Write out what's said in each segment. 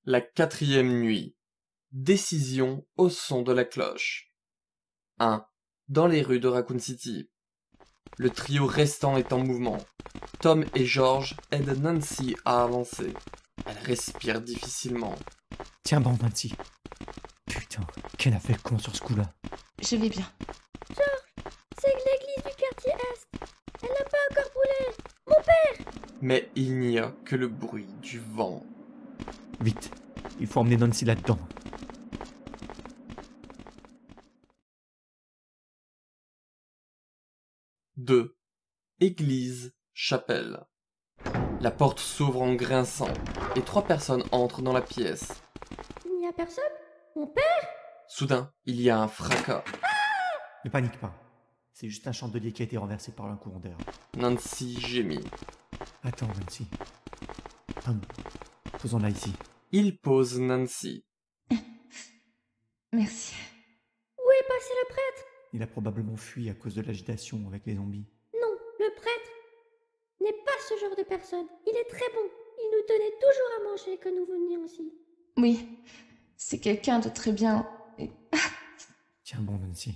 La 4e nuit. Décision au son de la cloche. 1. Dans les rues de Raccoon City. Le trio restant est en mouvement. Tom et George aident Nancy à avancer. Elle respire difficilement. Tiens bon, Nancy. Putain, quelle a fait le con sur ce coup-là. Je vais bien. C'est l'église du quartier Est. Elle n'a pas encore brûlé. Mon père! Mais il n'y a que le bruit du vent. Vite, il faut emmener Nancy là-dedans. « 2. Église, chapelle. La porte s'ouvre en grinçant et 3 personnes entrent dans la pièce. Il n'y a personne? Mon père? Soudain, il y a un fracas. Ne panique pas. C'est juste un chandelier qui a été renversé par un courant d'air. Nancy gémit. Attends, Nancy. Tom, posons-la ici. Il pose Nancy. Merci. Où est passé le prêtre? Il a probablement fui à cause de l'agitation avec les zombies. Non, le prêtre n'est pas ce genre de personne. Il est très bon. Il nous donnait toujours à manger quand nous venions ici. Oui, c'est quelqu'un de très bien. Et- Tiens bon, Nancy.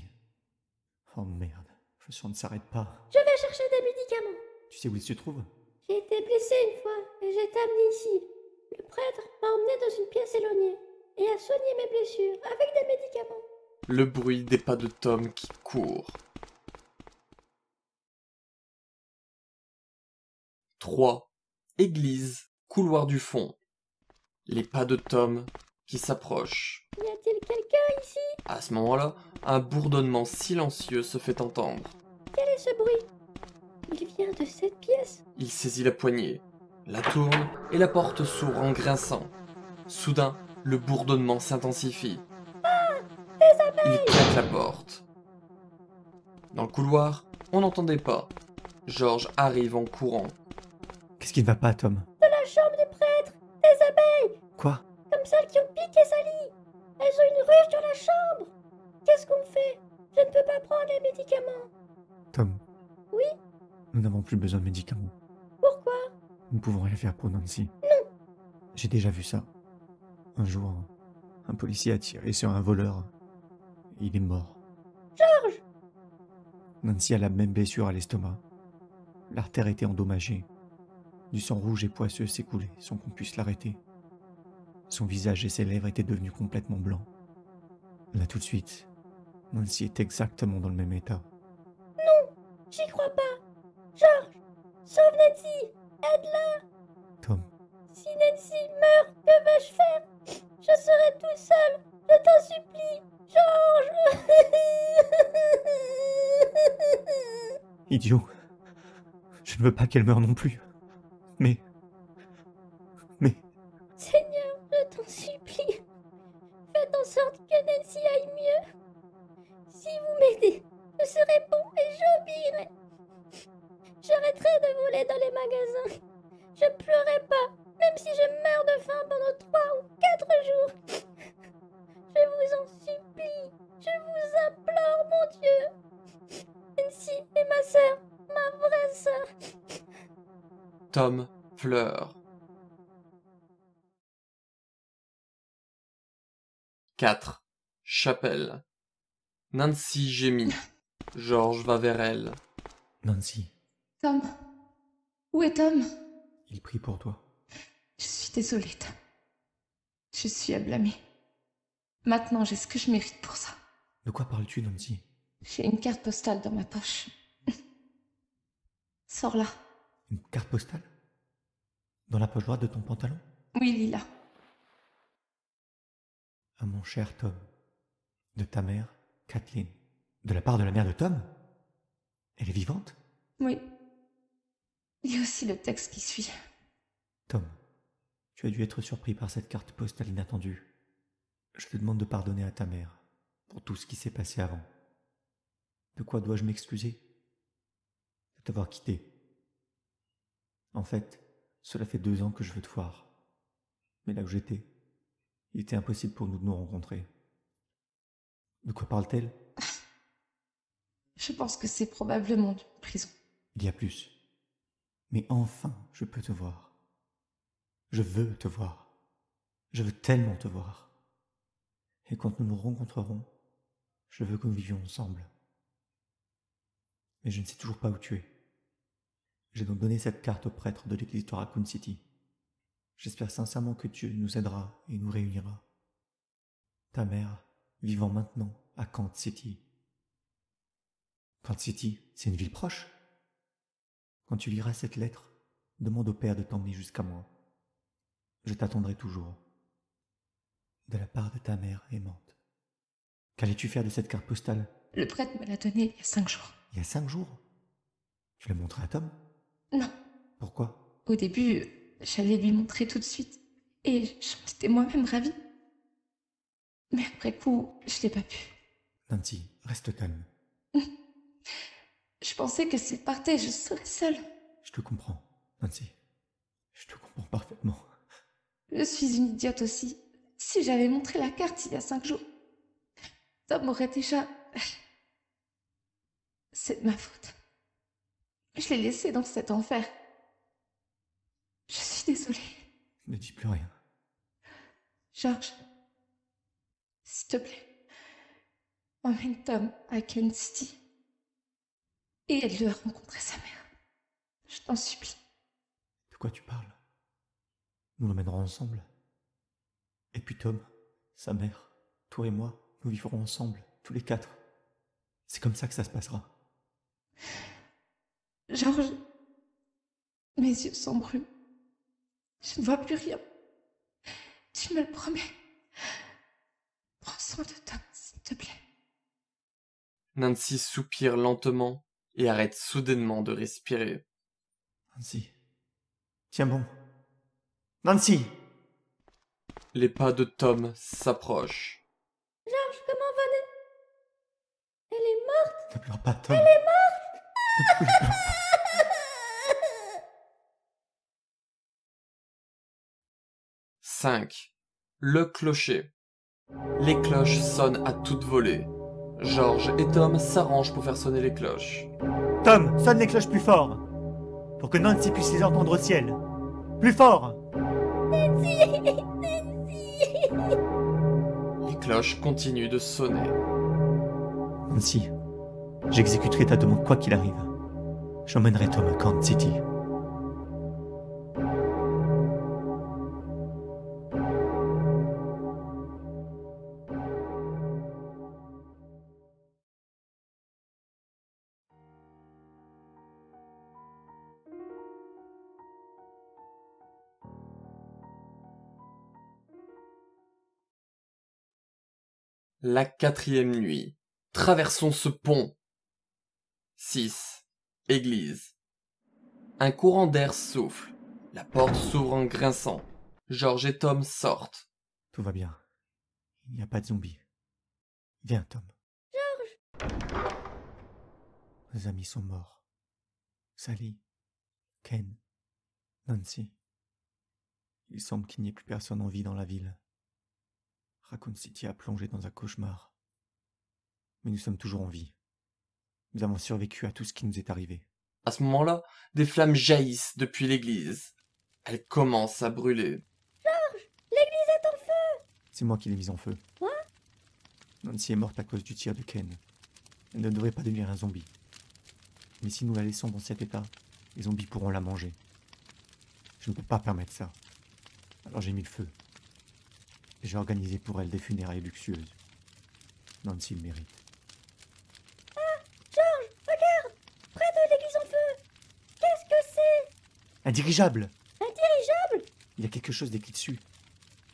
Oh merde, le sang ne s'arrête pas. Je vais chercher des médicaments. Tu sais où il se trouve? J'ai été blessée une fois et j'ai été amenée ici. Le prêtre m'a emmené dans une pièce éloignée et a soigné mes blessures avec des médicaments. Le bruit des pas de Tom qui court. 3. Église, couloir du fond. Les pas de Tom qui s'approchent. Y a-t-il quelqu'un ici? À ce moment-là, un bourdonnement silencieux se fait entendre. Quel est ce bruit? Il vient de cette pièce. Il saisit la poignée, la tourne et la porte s'ouvre en grinçant. Soudain, le bourdonnement s'intensifie. Il claque la porte. Dans le couloir, on n'entendait pas. George arrive en courant. Qu'est-ce qui ne va pas, Tom? De la chambre du prêtre. Des abeilles, Quoi? comme celles qui ont piqué Sally. Elles ont une ruche dans la chambre. Qu'est-ce qu'on fait? Je ne peux pas prendre les médicaments. Tom. Oui? Nous n'avons plus besoin de médicaments. Pourquoi? Nous ne pouvons rien faire pour Nancy. Non. J'ai déjà vu ça. Un jour, un policier a tiré sur un voleur. Et il est mort. George! Nancy a la même blessure à l'estomac. L'artère était endommagée. Du sang rouge et poisseux s'écoulait sans qu'on puisse l'arrêter. Son visage et ses lèvres étaient devenus complètement blancs. Là tout de suite, Nancy est exactement dans le même état. J'y crois pas. George! Sauve Nancy! Aide-la! Tom, Si Nancy meurt, que vais-je faire? Je serai tout seul. Je t'en supplie. George! idiot. Je ne veux pas qu'elle meure non plus. Mais... Seigneur, je t'en supplie. Faites en sorte que Nancy aille mieux. Si vous m'aidez, je serai bon et j'obéirai. J'arrêterai de voler dans les magasins. Je pleurerai pas, même si je meurs de faim pendant 3 ou 4 jours. Je vous en supplie. Je vous implore, mon Dieu. Nancy est ma sœur, ma vraie sœur. Tom pleure. 4. Chapelle. Nancy gémit. George va vers elle. Nancy, Tom. Où est Tom? il prie pour toi. Je suis désolée, Tom. Je suis à blâmer. Maintenant, j'ai ce que je mérite pour ça. De quoi parles-tu, Nancy? J'ai une carte postale dans ma poche. Sors-la. Une carte postale? Dans la poche droite de ton pantalon? Oui, Lila. À mon cher Tom. De ta mère, Kathleen. De la part de la mère de Tom? Elle est vivante? Oui. Il y a aussi le texte qui suit. Tom, tu as dû être surpris par cette carte postale inattendue. Je te demande de pardonner à ta mère pour tout ce qui s'est passé avant. De quoi dois-je m'excuser? De t'avoir quitté. En fait, cela fait 2 ans que je veux te voir. Mais là où j'étais, il était impossible pour nous de nous rencontrer. De quoi parle-t-elle? Je pense que c'est probablement une prison. Il y a plus. Mais enfin, je peux te voir. Je veux te voir. Je veux tellement te voir. Et quand nous nous rencontrerons, je veux que nous vivions ensemble. Mais je ne sais toujours pas où tu es. J'ai donc donné cette carte au prêtre de l'église de Raccoon City. J'espère sincèrement que Dieu nous aidera et nous réunira. Ta mère vivant maintenant à Kent City. Kent City, c'est une ville proche. Quand tu liras cette lettre, demande au père de t'emmener jusqu'à moi. Je t'attendrai toujours. De la part de ta mère aimante. Qu'allais-tu faire de cette carte postale? Le prêtre me l'a donnée il y a 5 jours. Il y a 5 jours. Tu l'as montré à Tom? Non, Pourquoi? au début, j'allais lui montrer tout de suite. Et j'en étais moi-même ravie. Mais après coup, je l'ai pas pu. Nancy, reste calme. Je pensais que s'il partait, je serais seule. Je te comprends, Nancy. Je te comprends parfaitement. Je suis une idiote aussi. Si j'avais montré la carte il y a 5 jours, Tom aurait déjà... C'est de ma faute. Je l'ai laissé dans cet enfer. Je suis désolée. Ne dis plus rien. George, s'il te plaît, emmène Tom à Kent City et aide-le à rencontrer sa mère. Je t'en supplie. De quoi tu parles? Nous l'emmènerons ensemble. Et puis Tom, sa mère, toi et moi, nous vivrons ensemble, tous les 4. C'est comme ça que ça se passera. George, mes yeux s'embrument. Je ne vois plus rien. Tu me le promets. Prends soin de Tom, s'il te plaît. Nancy soupire lentement et arrête soudainement de respirer. Nancy. Tiens bon. Nancy! Les pas de Tom s'approchent. Georges, comment va-t-elle? Elle est morte. Ne pleure pas, Tom. Elle est morte! Ne pleure pas. 5. Le clocher. Les cloches sonnent à toute volée. George et Tom s'arrangent pour faire sonner les cloches. Tom, sonne les cloches plus fort. Pour que Nancy puisse les entendre au ciel. Plus fort! Les cloches continuent de sonner. Nancy, j'exécuterai ta demande quoi qu'il arrive. J'emmènerai Tom à Kent City. La 4e nuit. Traversons ce pont. 6. Église. Un courant d'air souffle. La porte s'ouvre en grinçant. George et Tom sortent. Tout va bien. Il n'y a pas de zombies. Viens, Tom. Georges, Nos amis sont morts. Sally, Ken, Nancy. Il semble qu'il n'y ait plus personne en vie dans la ville. Raccoon City a plongé dans un cauchemar. Mais nous sommes toujours en vie. Nous avons survécu à tout ce qui nous est arrivé. À ce moment-là, des flammes jaillissent depuis l'église. Elles commencent à brûler. l'église est en feu. C'est moi qui l'ai mise en feu. Quoi? Nancy est morte à cause du tir de Ken. Elle ne devrait pas devenir un zombie. Mais si nous la laissons dans cet état, les zombies pourront la manger. Je ne peux pas permettre ça. Alors j'ai mis le feu. Et j'ai organisé pour elle des funérailles luxueuses. Nancy le mérite. Georges, regarde, près de l'église en feu. Qu'est-ce que c'est? Un dirigeable! Un dirigeable? Il y a quelque chose d'écrit dessus.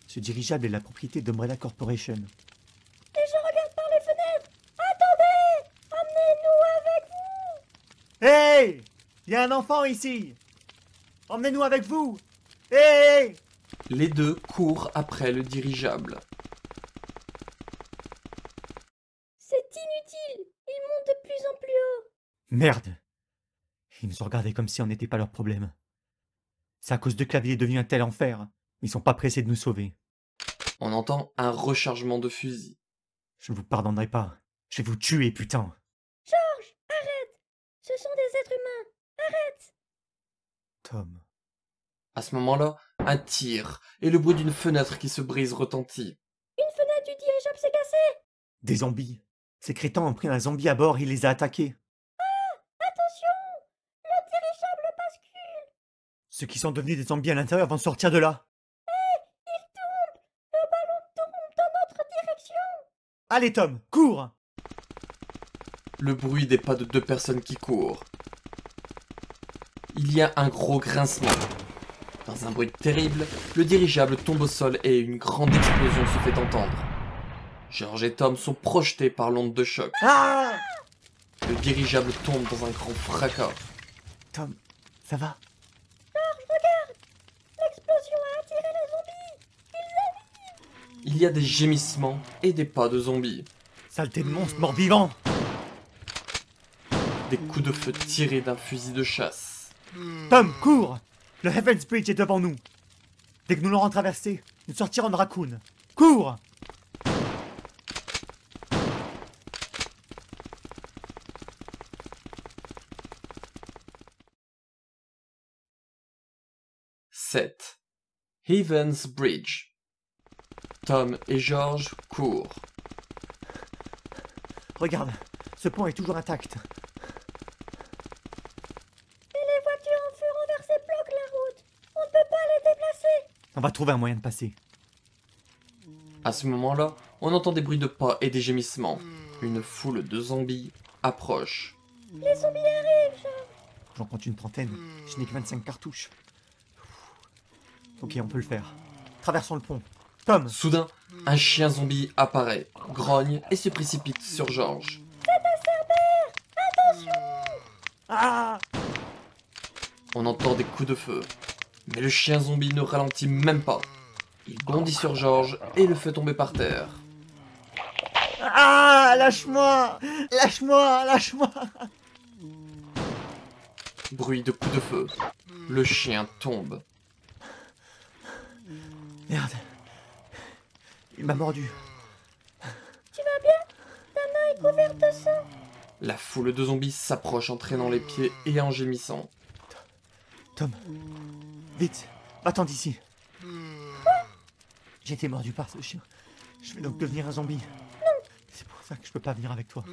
Ce dirigeable est la propriété d'Umbrella Corporation. Et je regarde par les fenêtres. Attendez, emmenez-nous avec vous. Hey! Il y a un enfant ici! Emmenez-nous avec vous! Hey! Les deux courent après le dirigeable. C'est inutile. Ils montent de plus en plus haut. Merde! Ils nous ont regardés comme si on n'était pas leur problème. C'est à cause d'eux que la ville est devenue un tel enfer. Ils sont pas pressés de nous sauver. On entend un rechargement de fusil. Je ne vous pardonnerai pas. Je vais vous tuer, putain! Georges, arrête. Ce sont des êtres humains. Arrête. Tom. À ce moment-là, Un tir et le bruit d'une fenêtre qui se brise retentit. Une fenêtre du dirigeable s'est cassée. Des zombies. Ces crétins ont pris un zombie à bord et il les a attaqués. Attention, le dirigeable bascule. Ceux qui sont devenus des zombies à l'intérieur vont sortir de là. Il tombe. Le ballon tombe dans notre direction. Allez Tom, cours! Le bruit des pas de deux personnes qui courent. Il y a un gros grincement. Dans un bruit terrible, le dirigeable tombe au sol et une grande explosion se fait entendre. George et Tom sont projetés par l'onde de choc. Ah! Le dirigeable tombe dans un grand fracas. Tom, ça va? L'explosion a attiré les zombies. Il y a des gémissements et des pas de zombies. Saleté de monstre mort-vivant! Des coups de feu tirés d'un fusil de chasse. Tom, cours! Le Heaven's Bridge est devant nous. Dès que nous l'aurons traversé, nous sortirons de Raccoon. Cours! Sept. Heaven's Bridge. Tom et George courent. Regarde, ce pont est toujours intact. Et les voitures en feu renversées bloquent la route. On ne peut pas les déplacer. On va trouver un moyen de passer. À ce moment-là, on entend des bruits de pas et des gémissements. Une foule de zombies approche. Les zombies arrivent, George. J'en compte une trentaine. Je n'ai que 25 cartouches. Ok, on peut le faire. Traversons le pont. Tom! Soudain, un chien zombie apparaît, grogne et se précipite sur George. Ah! On entend des coups de feu. Mais le chien zombie ne ralentit même pas. Il bondit sur George et le fait tomber par terre. Ah! Lâche-moi! Lâche-moi! Lâche-moi! Bruit de coups de feu. Le chien tombe. Merde. Il m'a mordu. Tu vas bien? Ta main est couverte de sang. La foule de zombies s'approche en traînant les pieds et en gémissant. Tom, vite, va-t'en d'ici. J'ai été mordu par ce chien. Je vais donc devenir un zombie. C'est pour ça que je peux pas venir avec toi.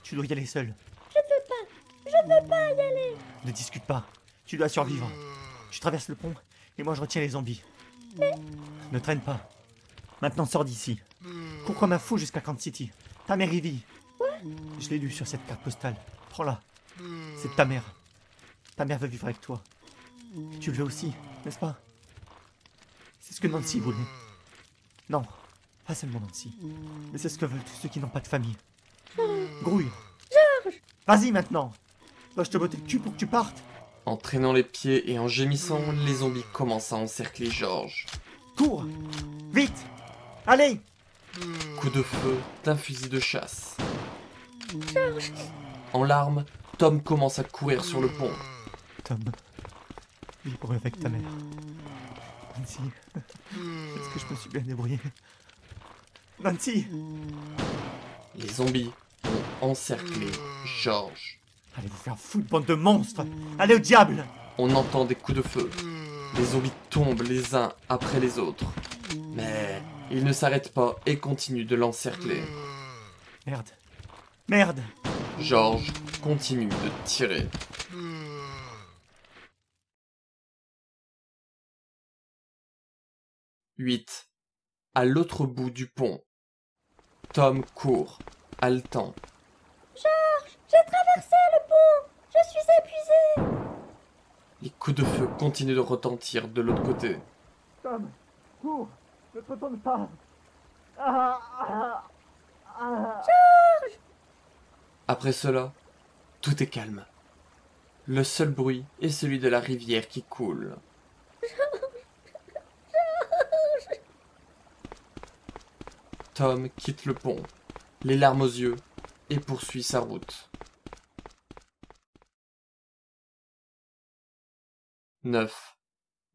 Tu dois y aller seul. Je veux pas y aller. Ne discute pas. Tu dois survivre. Tu traverses le pont et moi je retiens les zombies. Ne traîne pas. Maintenant sors d'ici. Cours comme un fou jusqu'à Kansas City. Ta mère y vit. Je l'ai lu sur cette carte postale. Prends-la. C'est ta mère. Ta mère veut vivre avec toi. Tu le veux aussi, n'est-ce pas? C'est ce que Nancy voulait. Non, pas seulement Nancy. Mais c'est ce que veulent tous ceux qui n'ont pas de famille. Grouille. Vas-y maintenant. Dois-je te botter le cul pour que tu partes? En traînant les pieds et en gémissant, les zombies commencent à encercler George. Cours. Vite. Allez. Coup de feu d'un fusil de chasse. En larmes, Tom commence à courir sur le pont. Tom, libre avec ta mère. Nancy, est-ce que je me suis bien débrouillé? Nancy! Les zombies ont encerclé George. Allez vous faire foutre, bande de monstres! Allez au diable! On entend des coups de feu. Les zombies tombent les uns après les autres. Mais ils ne s'arrêtent pas et continuent de l'encercler. Merde! Merde! George continue de tirer. Huit. À l'autre bout du pont. Tom court, haletant. J'ai traversé le pont. Je suis épuisé. Les coups de feu continuent de retentir de l'autre côté. Tom! Cours! Ne te retourne pas! Après cela, tout est calme. Le seul bruit est celui de la rivière qui coule. Tom quitte le pont, les larmes aux yeux, et poursuit sa route. 9.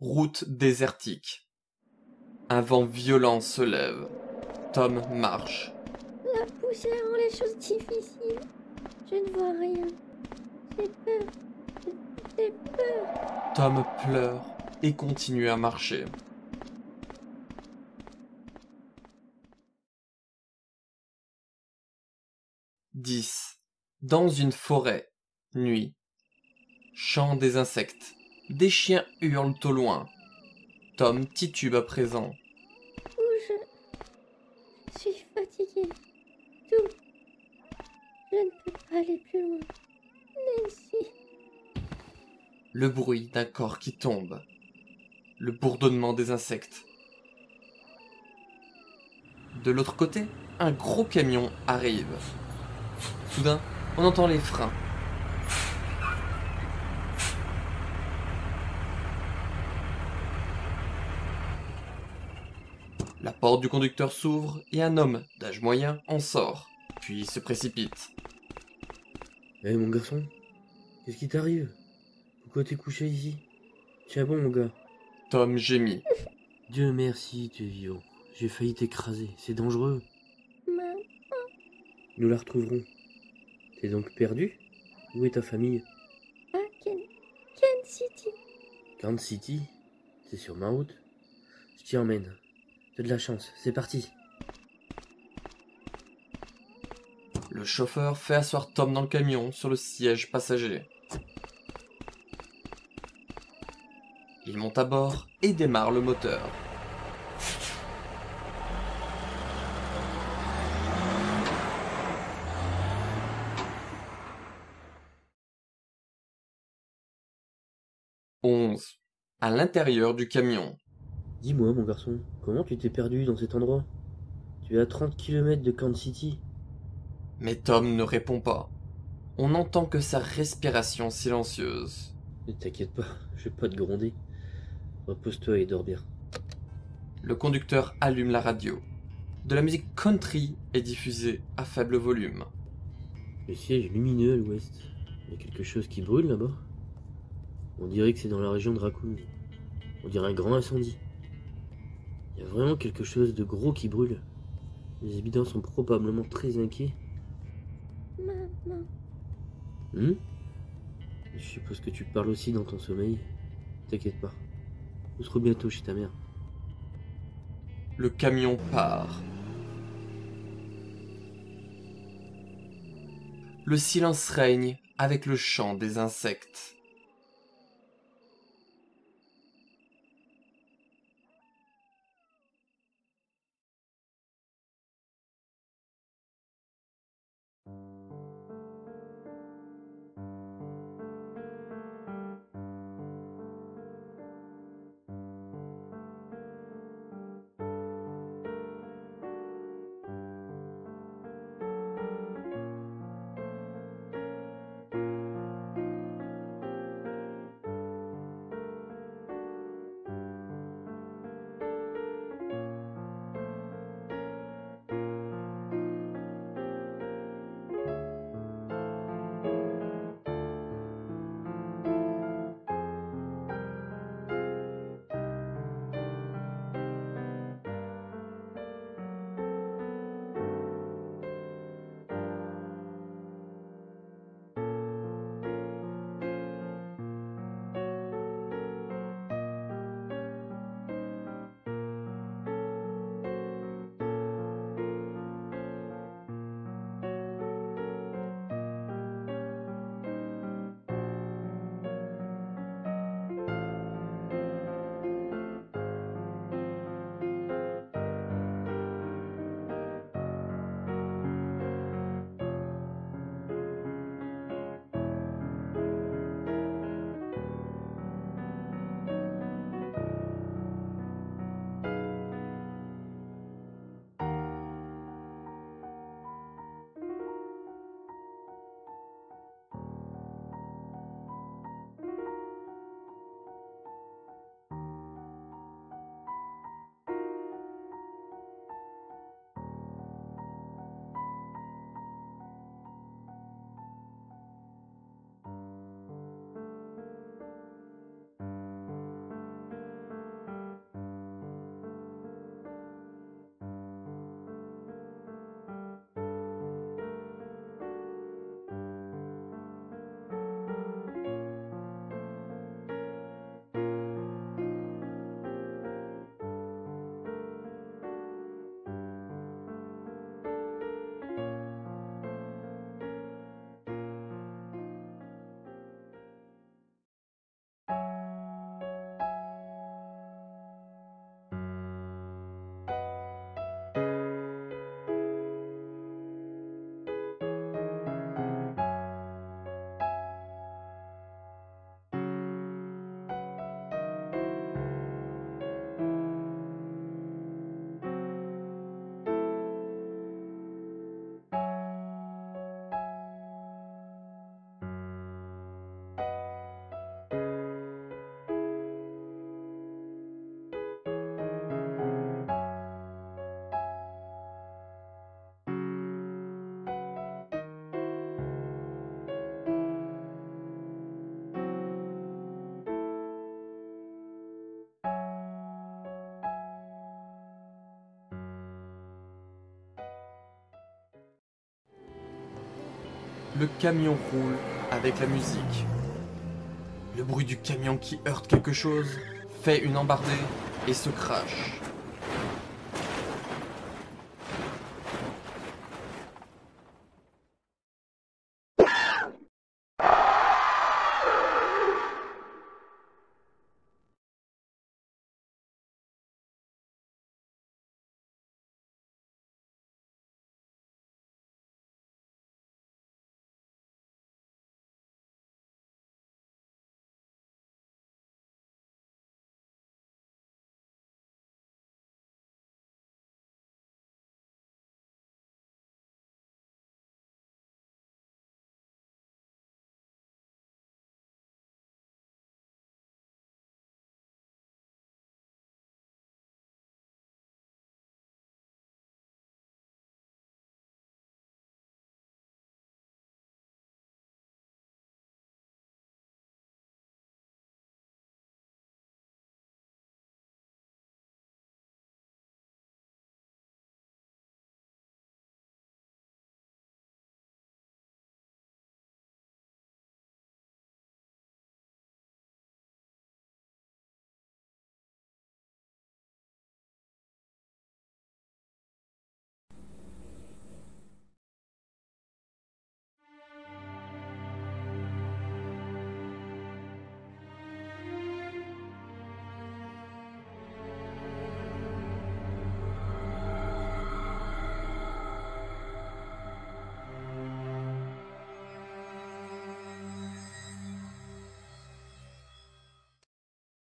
Route désertique. Un vent violent se lève. Tom marche. La poussière rend les choses difficiles. Je ne vois rien. J'ai peur. J'ai peur. Tom pleure et continue à marcher. « 10. Dans une forêt. Nuit. Chant des insectes. Des chiens hurlent au loin. Tom titube à présent. Je suis fatiguée. Tout. Je ne peux pas aller plus loin. Nancy. Le bruit d'un corps qui tombe. Le bourdonnement des insectes. De l'autre côté, un gros camion arrive. Soudain, on entend les freins. La porte du conducteur s'ouvre et un homme d'âge moyen en sort, puis se précipite. Eh mon garçon, qu'est-ce qui t'arrive? Pourquoi t'es couché ici? Tiens bon mon gars. Tom gémit. Dieu merci, tu es vivant. J'ai failli t'écraser, c'est dangereux. Maman. Nous la retrouverons. T'es donc perdu? Où est ta famille? À Ken City. Kansas City? C'est sur ma route? Je t'y emmène. T'as de la chance, c'est parti. Le chauffeur fait asseoir Tom dans le camion sur le siège passager. Il monte à bord et démarre le moteur. « 11. À l'intérieur du camion. Dis-moi mon garçon, comment tu t'es perdu dans cet endroit? Tu es à 30 km de Kansas City. Mais Tom ne répond pas. On n'entend que sa respiration silencieuse. Ne t'inquiète pas, je vais pas te gronder. Repose-toi et dors bien. Le conducteur allume la radio. De la musique country est diffusée à faible volume. Le ciel est lumineux à l'ouest. Il y a quelque chose qui brûle là-bas. On dirait que c'est dans la région de Raccoon. On dirait un grand incendie. Il y a vraiment quelque chose de gros qui brûle. Les habitants sont probablement très inquiets. Maman. Je suppose que tu parles aussi dans ton sommeil. T'inquiète pas. On se retrouve bientôt chez ta mère. Le camion part. Le silence règne avec le chant des insectes. le camion roule avec la musique. Le bruit du camion qui heurte quelque chose fait une embardée et se crache.